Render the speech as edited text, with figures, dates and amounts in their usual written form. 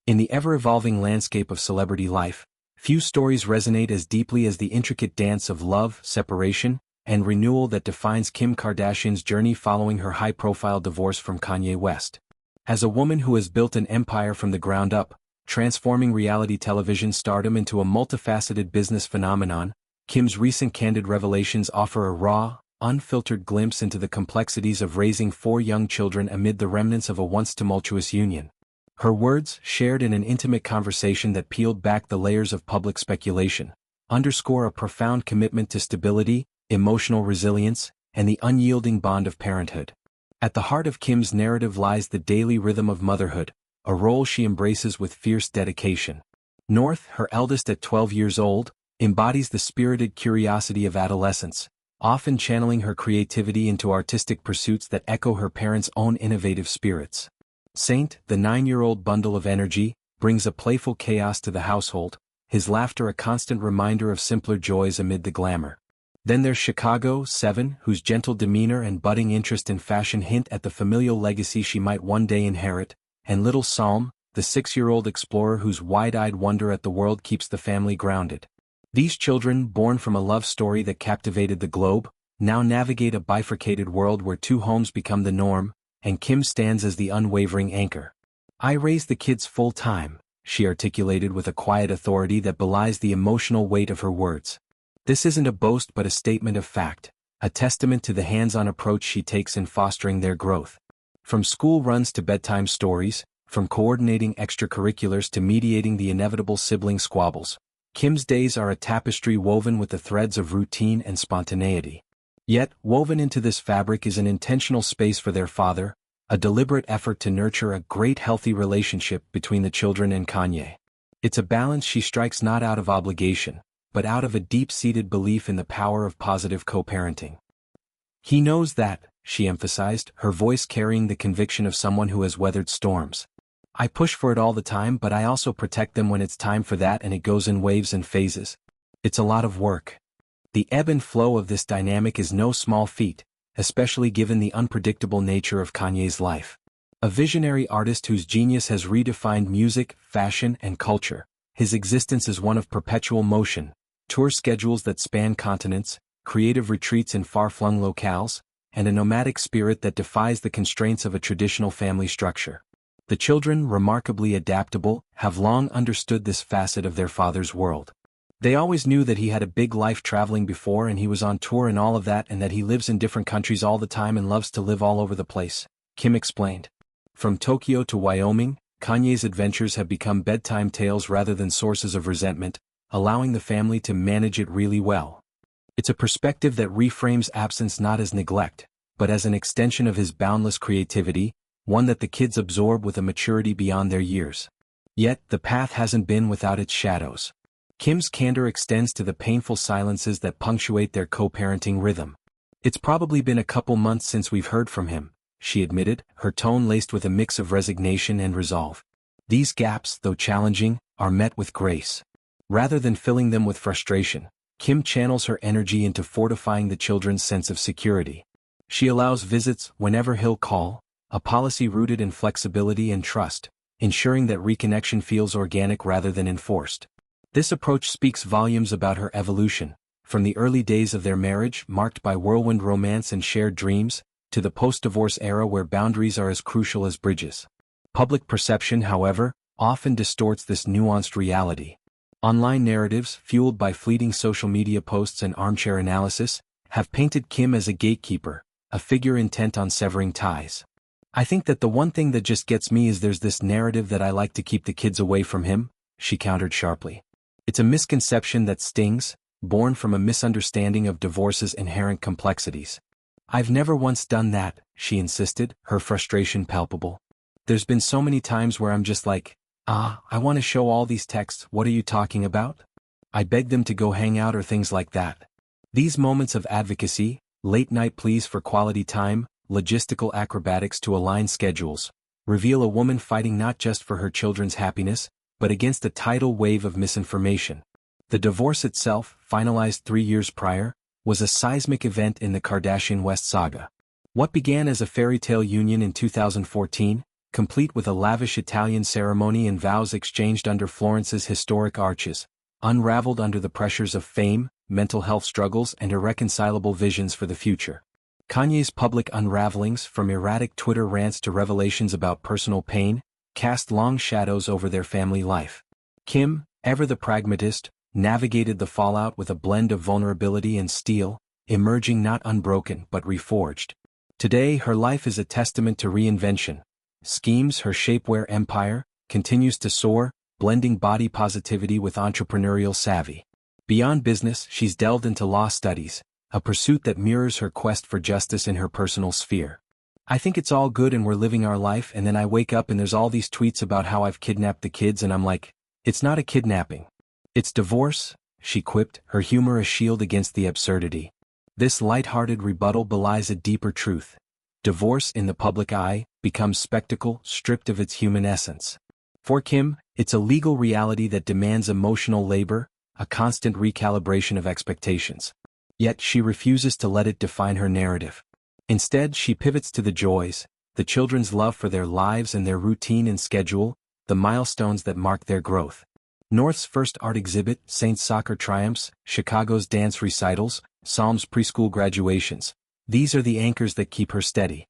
In the ever-evolving landscape of celebrity life, few stories resonate as deeply as the intricate dance of love, separation, and renewal that defines Kim Kardashian's journey following her high-profile divorce from Kanye West. As a woman who has built an empire from the ground up, transforming reality television stardom into a multifaceted business phenomenon, Kim's recent candid revelations offer a raw, unfiltered glimpse into the complexities of raising 4 young children amid the remnants of a once tumultuous union. Her words, shared in an intimate conversation that peeled back the layers of public speculation, underscore a profound commitment to stability, emotional resilience, and the unyielding bond of parenthood. At the heart of Kim's narrative lies the daily rhythm of motherhood, a role she embraces with fierce dedication. North, her eldest at 12 years old, embodies the spirited curiosity of adolescence, often channeling her creativity into artistic pursuits that echo her parents' own innovative spirits. Saint, the 9-year-old bundle of energy, brings a playful chaos to the household, his laughter a constant reminder of simpler joys amid the glamour. Then there's Chicago, 7, whose gentle demeanor and budding interest in fashion hint at the familial legacy she might one day inherit, and little Psalm, the 6-year-old explorer whose wide-eyed wonder at the world keeps the family grounded. These children, born from a love story that captivated the globe, now navigate a bifurcated world where 2 homes become the norm, and Kim stands as the unwavering anchor. "I raise the kids full-time," she articulated with a quiet authority that belies the emotional weight of her words. This isn't a boast but a statement of fact, a testament to the hands-on approach she takes in fostering their growth. From school runs to bedtime stories, from coordinating extracurriculars to mediating the inevitable sibling squabbles, Kim's days are a tapestry woven with the threads of routine and spontaneity. Yet, woven into this fabric is an intentional space for their father, a deliberate effort to nurture a great healthy relationship between the children and Kanye. It's a balance she strikes not out of obligation, but out of a deep-seated belief in the power of positive co-parenting. "He knows that," she emphasized, her voice carrying the conviction of someone who has weathered storms. "I push for it all the time, but I also protect them when it's time for that, and it goes in waves and phases. It's a lot of work." The ebb and flow of this dynamic is no small feat, especially given the unpredictable nature of Kanye's life. A visionary artist whose genius has redefined music, fashion, and culture, his existence is one of perpetual motion, tour schedules that span continents, creative retreats in far-flung locales, and a nomadic spirit that defies the constraints of a traditional family structure. The children, remarkably adaptable, have long understood this facet of their father's world. They always knew that he had a big life traveling before and he was on tour and all of that, and that he lives in different countries all the time and loves to live all over the place, Kim explained. From Tokyo to Wyoming, Kanye's adventures have become bedtime tales rather than sources of resentment, allowing the family to manage it really well. It's a perspective that reframes absence not as neglect, but as an extension of his boundless creativity, one that the kids absorb with a maturity beyond their years. Yet, the path hasn't been without its shadows. Kim's candor extends to the painful silences that punctuate their co-parenting rhythm. "It's probably been a couple months since we've heard from him," she admitted, her tone laced with a mix of resignation and resolve. These gaps, though challenging, are met with grace. Rather than filling them with frustration, Kim channels her energy into fortifying the children's sense of security. She allows visits whenever he'll call, a policy rooted in flexibility and trust, ensuring that reconnection feels organic rather than enforced. This approach speaks volumes about her evolution, from the early days of their marriage marked by whirlwind romance and shared dreams, to the post-divorce era where boundaries are as crucial as bridges. Public perception, however, often distorts this nuanced reality. Online narratives, fueled by fleeting social media posts and armchair analysis, have painted Kim as a gatekeeper, a figure intent on severing ties. "I think that the one thing that just gets me is there's this narrative that I like to keep the kids away from him," she countered sharply. It's a misconception that stings, born from a misunderstanding of divorce's inherent complexities. "I've never once done that," she insisted, her frustration palpable. "There's been so many times where I'm just like, I want to show all these texts, what are you talking about? I beg them to go hang out or things like that." These moments of advocacy, late-night pleas for quality time, logistical acrobatics to align schedules, reveal a woman fighting not just for her children's happiness, but against a tidal wave of misinformation. The divorce itself, finalized 3 years prior, was a seismic event in the Kardashian West saga. What began as a fairy tale union in 2014, complete with a lavish Italian ceremony and vows exchanged under Florence's historic arches, unraveled under the pressures of fame, mental health struggles and irreconcilable visions for the future. Kanye's public unravelings, from erratic Twitter rants to revelations about personal pain, cast long shadows over their family life. Kim, ever the pragmatist, navigated the fallout with a blend of vulnerability and steel, emerging not unbroken but reforged. Today her life is a testament to reinvention. Schemes, her shapewear empire, continues to soar, blending body positivity with entrepreneurial savvy. Beyond business, she's delved into law studies, a pursuit that mirrors her quest for justice in her personal sphere. I think it's all good and we're living our life, and then I wake up and there's all these tweets about how I've kidnapped the kids, and I'm like, it's not a kidnapping. It's divorce, she quipped, her humor a shield against the absurdity. This light-hearted rebuttal belies a deeper truth. Divorce, in the public eye, becomes spectacle, stripped of its human essence. For Kim, it's a legal reality that demands emotional labor, a constant recalibration of expectations. Yet she refuses to let it define her narrative. Instead, she pivots to the joys, the children's love for their lives and their routine and schedule, the milestones that mark their growth. North's first art exhibit, Saints soccer triumphs, Chicago's dance recitals, Psalm's preschool graduations. These are the anchors that keep her steady.